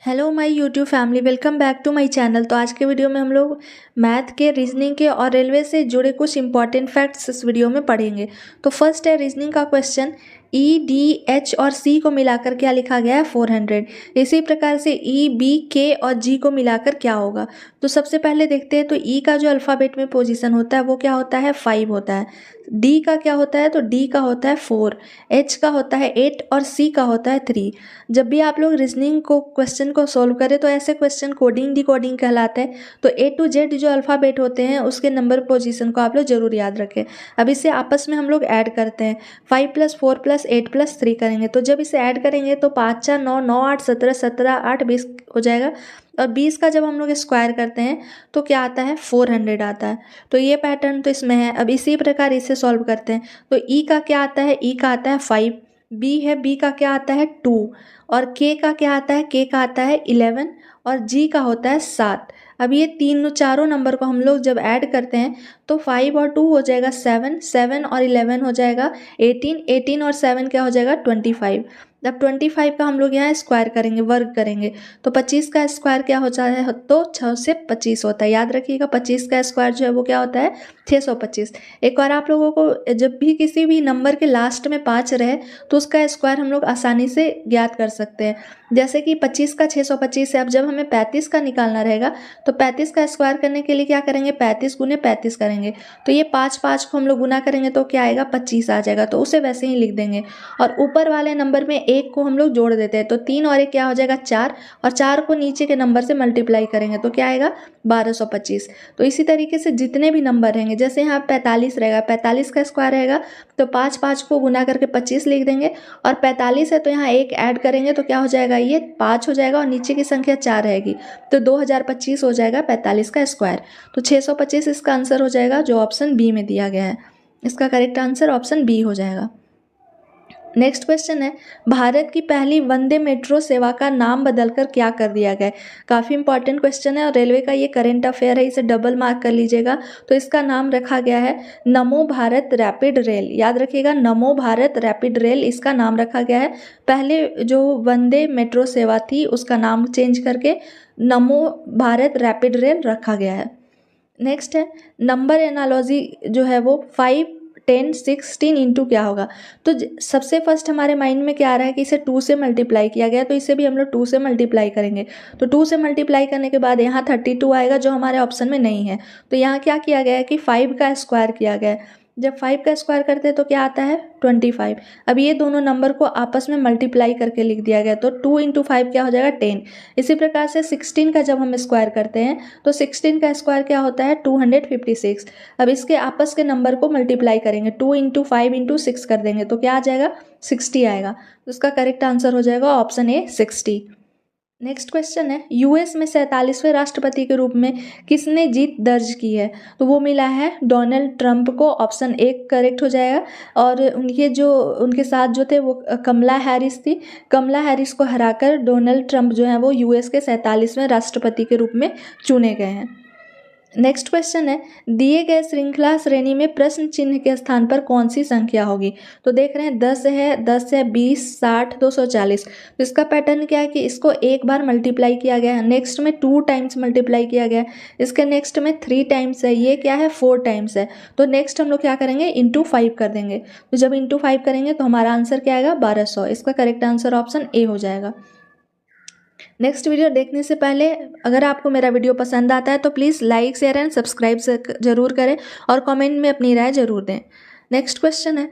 Hello my YouTube family, welcome back to my channel. तो आज के वीडियो में हम लोग मैथ के, रीजनिंग के और रेलवे से जुड़े कुछ इंपॉर्टेंट फैक्ट्स इस वीडियो में पढ़ेंगे। तो फर्स्ट है रीजनिंग का क्वेश्चन, ई डी एच और सी को मिलाकर क्या लिखा गया है 400। इसी प्रकार से ई बी के और जी को मिलाकर क्या होगा। तो सबसे पहले देखते हैं, तो ई का जो अल्फ़ाबेट में पोजीशन होता है वो क्या होता है 5 होता है। डी का क्या होता है, तो डी का होता है 4, एच का होता है 8 और सी का होता है 3। जब भी आप लोग रीजनिंग को क्वेश्चन को सोल्व करें तो ऐसे क्वेश्चन कोडिंग डिकोडिंग कहलाते हैं। तो ए टू जेड जो अल्फ़ाबेट होते हैं उसके नंबर पोजीशन को आप लोग जरूर याद रखें। अब इसे आपस में हम लोग ऐड करते हैं, 5 + 4 + 8 + 3 करेंगे। तो जब इसे ऐड करेंगे तो 5 4 9 9 8 17 17 8 20 हो जाएगा। और 20 का जब हम लोग स्क्वायर करते हैं तो क्या आता है 400 आता है। तो ये पैटर्न तो इसमें है। अब इसी प्रकार इसे सॉल्व करते हैं। तो ई का क्या आता है, ई का आता है 5, बी है, बी का क्या आता है 2, और के का क्या आता है, के का आता है 11, और जी का होता है 7। अब ये तीनों चारों नंबर को हम लोग जब ऐड करते हैं तो 5 और 2 हो जाएगा 7, 7 और 11 हो जाएगा 18, 18 और 7 क्या हो जाएगा 25। जब 25 का हम लोग यहाँ स्क्वायर करेंगे, वर्ग करेंगे, तो 25 का स्क्वायर क्या हो जाता है, तो 6 से 25 होता है। याद रखिएगा 25 का स्क्वायर जो है वो क्या होता है 625। एक बार आप लोगों को जब भी किसी भी नंबर के लास्ट में 5 रहे तो उसका स्क्वायर हम लोग आसानी से ज्ञात कर सकते हैं। जैसे कि 25 का 625 है। अब जब हमें 35 का निकालना रहेगा तो 35 का स्क्वायर करने के लिए क्या करेंगे, 35 × 35 करेंगे। तो ये 5 5 को हम लोग गुना करेंगे तो क्या आएगा 25 आ जाएगा। तो उसे वैसे ही लिख देंगे। और ऊपर वाले नंबर में 1 को हम लोग जोड़ देते हैं, तो 3 और 1 क्या हो जाएगा 4, और 4 को नीचे के नंबर से मल्टीप्लाई करेंगे तो क्या आएगा 1225। तो इसी तरीके से जितने भी नंबर रहेंगे, जैसे यहाँ 45 रहेगा, 45 का स्क्वायर रहेगा तो 5 5 को गुना करके 25 लिख देंगे। और 45 है तो यहाँ 1 ऐड करेंगे तो क्या हो जाएगा, ये 5 हो जाएगा और नीचे की संख्या 4 रहेगी तो 2025 हो जाएगा 45 का स्क्वायर। तो 625 इसका आंसर हो जाएगा, जो ऑप्शन बी में दिया गया है। इसका करेक्ट आंसर ऑप्शन बी हो जाएगा। नेक्स्ट क्वेश्चन है, भारत की पहली वंदे मेट्रो सेवा का नाम बदलकर क्या कर दिया गया है। काफ़ी इंपॉर्टेंट क्वेश्चन है और रेलवे का ये करंट अफेयर है, इसे डबल मार्क कर लीजिएगा। तो इसका नाम रखा गया है नमो भारत रैपिड रेल। याद रखिएगा, नमो भारत रैपिड रेल इसका नाम रखा गया है। पहले जो वंदे मेट्रो सेवा थी उसका नाम चेंज करके नमो भारत रैपिड रेल रखा गया है। नेक्स्ट है, नंबर एनालॉजी जो है वो 5 10 16 इंटू क्या होगा। तो सबसे फर्स्ट हमारे माइंड में क्या आ रहा है कि इसे 2 से मल्टीप्लाई किया गया, तो इसे भी हम लोग 2 से मल्टीप्लाई करेंगे। तो 2 से मल्टीप्लाई करने के बाद यहाँ 32 आएगा, जो हमारे ऑप्शन में नहीं है। तो यहाँ क्या किया गया है कि 5 का स्क्वायर किया गया है। जब 5 का स्क्वायर करते हैं तो क्या आता है 25। अब ये दोनों नंबर को आपस में मल्टीप्लाई करके लिख दिया गया, तो 2 × 5 क्या हो जाएगा 10। इसी प्रकार से 16 का जब हम स्क्वायर करते हैं तो 16 का स्क्वायर क्या होता है 256। अब इसके आपस के नंबर को मल्टीप्लाई करेंगे, 2 × 5 × 6 कर देंगे तो क्या आ जाएगा 60 आएगा। तो इसका करेक्ट आंसर हो जाएगा ऑप्शन ए 60। नेक्स्ट क्वेश्चन है, यूएस में 47वें राष्ट्रपति के रूप में किसने जीत दर्ज की है। तो वो मिला है डोनाल्ड ट्रंप को, ऑप्शन ए करेक्ट हो जाएगा। और उनके साथ जो थे वो कमला हैरिस थी। कमला हैरिस को हराकर डोनाल्ड ट्रंप जो है वो यूएस के 47वें राष्ट्रपति के रूप में चुने गए हैं। नेक्स्ट क्वेश्चन है, दिए गए श्रृंखला श्रेणी में प्रश्न चिन्ह के स्थान पर कौन सी संख्या होगी। तो देख रहे हैं 10 है 20 60 240। तो इसका पैटर्न क्या है कि इसको एक बार मल्टीप्लाई किया गया है, नेक्स्ट में 2 टाइम्स मल्टीप्लाई किया गया है, इसके नेक्स्ट में 3 टाइम्स है, ये क्या है 4 टाइम्स है। तो नेक्स्ट हम लोग क्या करेंगे × 5 कर देंगे। तो जब × 5 करेंगे तो हमारा आंसर क्या आएगा 1200। इसका करेक्ट आंसर ऑप्शन ए हो जाएगा। नेक्स्ट वीडियो देखने से पहले अगर आपको मेरा वीडियो पसंद आता है तो please like share and subscribe जरूर करें और कमेंट में अपनी राय जरूर दें। नेक्स्ट क्वेश्चन है,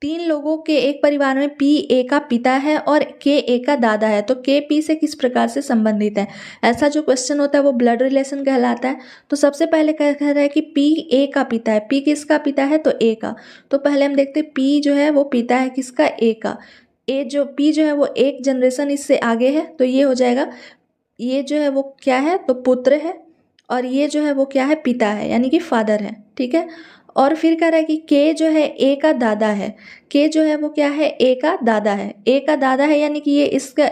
3 लोगों के एक परिवार में पी ए का पिता है और के ए का दादा है, तो के पी से किस प्रकार से संबंधित है। ऐसा जो क्वेश्चन होता है वो ब्लड रिलेशन कहलाता है। तो सबसे पहले कह रहा है कि पी ए का पिता है, पी किसका पिता है तो ए का। तो पहले हम देखते हैं पी जो है वो पिता है किसका, ए का। ए जो पी जो है वो एक जनरेशन इससे आगे है, तो ये हो जाएगा, ये जो है वो क्या है तो पुत्र है, और ये जो है वो क्या है पिता है, यानी कि फादर है। ठीक है। और फिर कह रहा है कि के जो है ए का दादा है, के जो है वो क्या है ए का दादा है, ए का दादा है, यानी कि ये इसका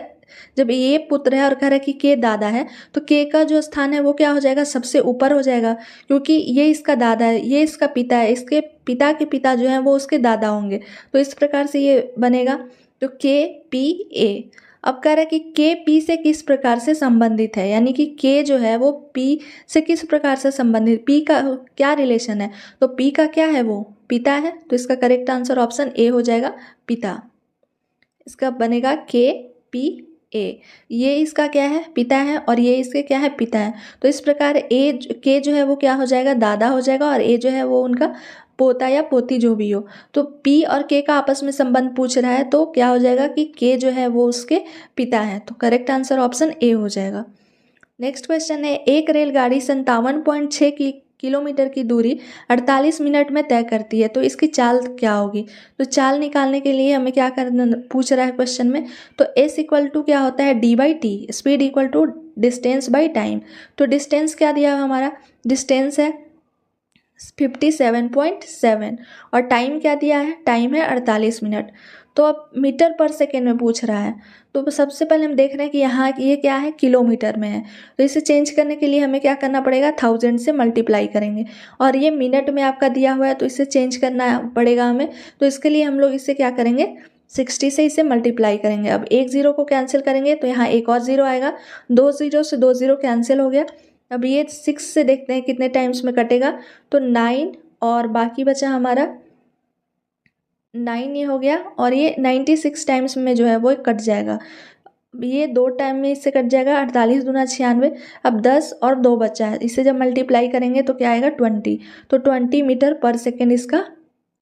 जब ये पुत्र है और कह रहा है कि के दादा है, तो के का जो स्थान है वो क्या हो जाएगा सबसे ऊपर हो जाएगा, क्योंकि ये इसका दादा है, ये इसका पिता है, इसके पिता के पिता जो है वो उसके दादा होंगे। तो इस प्रकार से ये बनेगा। तो के पी ए। अब कह रहा है कि के पी से किस प्रकार से संबंधित है, यानी कि के जो है वो पी से किस प्रकार से संबंधित, पी का क्या रिलेशन है, तो पी का क्या है, वो पिता है। तो इसका करेक्ट आंसर ऑप्शन ए हो जाएगा, पिता। इसका बनेगा के पी ए, ये इसका क्या है, पिता है, और ये इसके क्या है, पिता है। तो इस प्रकार ए के जो है वो क्या हो जाएगा, दादा हो जाएगा, और ए जो है वो उनका पोता या पोती जो भी हो। तो पी और के का आपस में संबंध पूछ रहा है, तो क्या हो जाएगा कि के जो है वो उसके पिता है। तो करेक्ट आंसर ऑप्शन ए हो जाएगा। नेक्स्ट क्वेश्चन है, एक रेलगाड़ी 57.6 किलोमीटर की दूरी 48 मिनट में तय करती है, तो इसकी चाल क्या होगी। तो चाल निकालने के लिए हमें क्या करना पूछ रहा है क्वेश्चन में, तो एस इक्वल टू क्या होता है, D by T, speed equal to distance by time. तो डिस्टेंस क्या दिया है हमारा, डिस्टेंस है 57.7 और टाइम क्या दिया है, टाइम है 48 मिनट। तो अब मीटर पर सेकेंड में पूछ रहा है, तो सबसे पहले हम देख रहे हैं कि यहाँ ये क्या है, किलोमीटर में है। तो इसे चेंज करने के लिए हमें क्या करना पड़ेगा, 1000 से मल्टीप्लाई करेंगे, और ये मिनट में आपका दिया हुआ है, तो इसे चेंज करना पड़ेगा हमें। तो इसके लिए हम लोग इसे क्या करेंगे, 60 से इसे मल्टीप्लाई करेंगे। अब एक ज़ीरो को कैंसिल करेंगे तो यहाँ एक और ज़ीरो आएगा, 2 ज़ीरो से 2 ज़ीरो कैंसिल हो गया। अब ये 6 से देखते हैं कितने टाइम्स में कटेगा, तो 9 और बाकी बचा हमारा 9 ये हो गया, और ये 96 टाइम्स में जो है वो कट जाएगा। ये 2 टाइम में इससे कट जाएगा, 48 दूना 96। अब 10 और 2 बचा है, इसे जब मल्टीप्लाई करेंगे तो क्या आएगा, 20। तो 20 मीटर पर सेकेंड इसका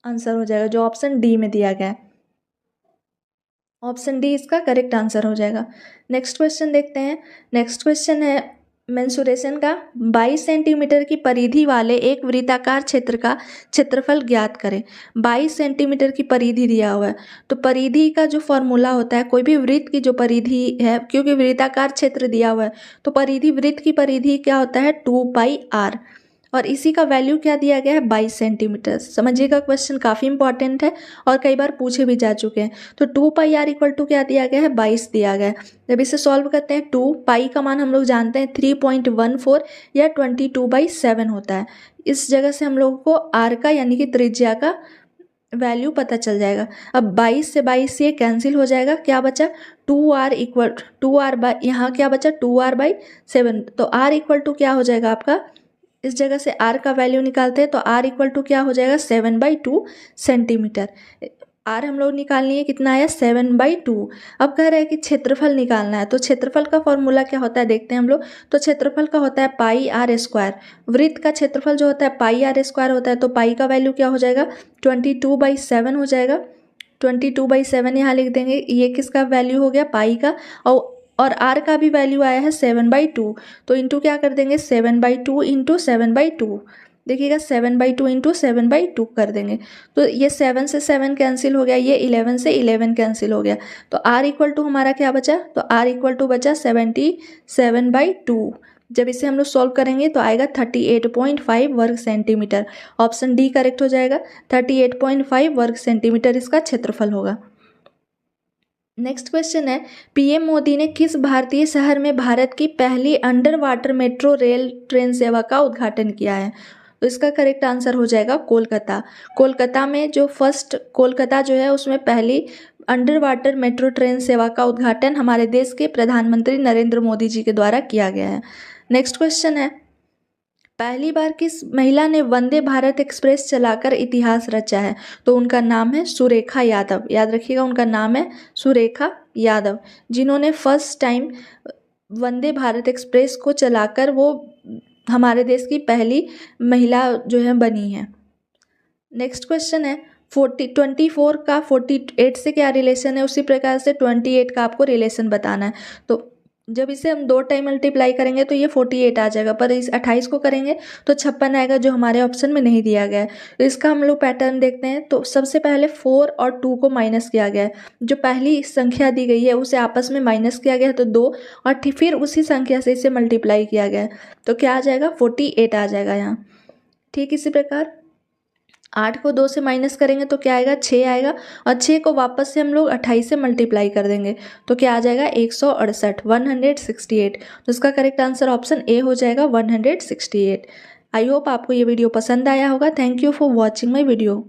आंसर हो जाएगा, जो ऑप्शन डी में दिया गया है। ऑप्शन डी इसका करेक्ट आंसर हो जाएगा। नेक्स्ट क्वेश्चन देखते हैं। नेक्स्ट क्वेश्चन है मेंसुरेशन का, 22 सेंटीमीटर की परिधि वाले एक वृत्ताकार क्षेत्र का क्षेत्रफल ज्ञात करें। 22 सेंटीमीटर की परिधि दिया हुआ है, तो परिधि का जो फॉर्मूला होता है, कोई भी वृत्त की जो परिधि है, क्योंकि वृत्ताकार क्षेत्र दिया हुआ है, तो परिधि, वृत्त की परिधि क्या होता है, 2πr, और इसी का वैल्यू क्या दिया गया है, 22 सेंटीमीटर। समझिएगा, क्वेश्चन काफ़ी इंपॉर्टेंट है और कई बार पूछे भी जा चुके हैं। तो 2πr इक्वल टू क्या दिया गया है, 22 दिया गया है। जब इसे सॉल्व करते हैं, 2 पाई का मान हम लोग जानते हैं 3.14 या 22/7 होता है। इस जगह से हम लोगों को आर का यानी कि त्रिज्या का वैल्यू पता चल जाएगा। अब 22 से 22 से ये कैंसिल हो जाएगा, क्या बचा, 2r इक्वल 2r बाई, यहाँ क्या बचा, 2r/7। तो r इक्वल टू क्या हो जाएगा आपका, इस जगह से r का वैल्यू निकालते हैं, तो r इक्वल टू क्या हो जाएगा, 7/2 सेंटीमीटर। r हम लोग निकालनी है, कितना आया, 7/2। अब कह रहे हैं कि क्षेत्रफल निकालना है, तो क्षेत्रफल का फॉर्मूला क्या होता है देखते हैं हम लोग। तो क्षेत्रफल का होता है πr²। वृत्त का क्षेत्रफल जो होता है πr² होता है, तो पाई का वैल्यू क्या हो जाएगा, 22/7 हो जाएगा। 22/7 यहाँ लिख देंगे, ये किसका वैल्यू हो गया, पाई का, और r का भी वैल्यू आया है 7/2, तो इंटू क्या कर देंगे, 7/2 इंटू 7/2। देखिएगा, 7/2 इंटू 7/2 कर देंगे, तो ये 7 से 7 कैंसिल हो गया, ये 11 से 11 कैंसिल हो गया। तो r इक्वल टू हमारा क्या बचा, तो r इक्वल टू बचा 77/2। जब इसे हम लोग सॉल्व करेंगे तो आएगा 38.5 वर्ग सेंटीमीटर। ऑप्शन डी करेक्ट हो जाएगा, 38.5 वर्ग सेंटीमीटर इसका क्षेत्रफल होगा। नेक्स्ट क्वेश्चन है, पीएम मोदी ने किस भारतीय शहर में भारत की पहली under water metro rail train सेवा का उद्घाटन किया है। तो इसका करेक्ट आंसर हो जाएगा कोलकाता। कोलकाता में जो फर्स्ट, कोलकाता जो है उसमें पहली अंडर वाटर मेट्रो ट्रेन सेवा का उद्घाटन हमारे देश के प्रधानमंत्री नरेंद्र मोदी जी के द्वारा किया गया है। नेक्स्ट क्वेश्चन है, पहली बार किस महिला ने वंदे भारत एक्सप्रेस चलाकर इतिहास रचा है। तो उनका नाम है सुरेखा यादव। याद रखिएगा, उनका नाम है सुरेखा यादव, जिन्होंने first time Vande Bharat express को चलाकर वो हमारे देश की पहली महिला जो है बनी है। नेक्स्ट क्वेश्चन है, 24 का 48 से क्या रिलेशन है, उसी प्रकार से 28 का आपको रिलेशन बताना है। तो जब इसे हम 2 टाइम मल्टीप्लाई करेंगे तो ये 48 आ जाएगा, पर इस 28 को करेंगे तो 56 आएगा, जो हमारे ऑप्शन में नहीं दिया गया है। तो इसका हम लोग पैटर्न देखते हैं। तो सबसे पहले 4 और 2 को माइनस किया गया है, जो पहली संख्या दी गई है उसे आपस में माइनस किया गया है, तो 2, और फिर उसी संख्या से इसे मल्टीप्लाई किया गया है, तो क्या आ जाएगा, 48 आ जाएगा यहाँ। ठीक इसी प्रकार 8 को 2 से माइनस करेंगे तो क्या आएगा, 6 आएगा, और 6 को वापस से हम लोग 28 से मल्टीप्लाई कर देंगे तो क्या आ जाएगा, 168, 168। तो इसका करेक्ट आंसर ऑप्शन ए हो जाएगा, 168। आई होप आपको ये वीडियो पसंद आया होगा। Thank you for watching my video.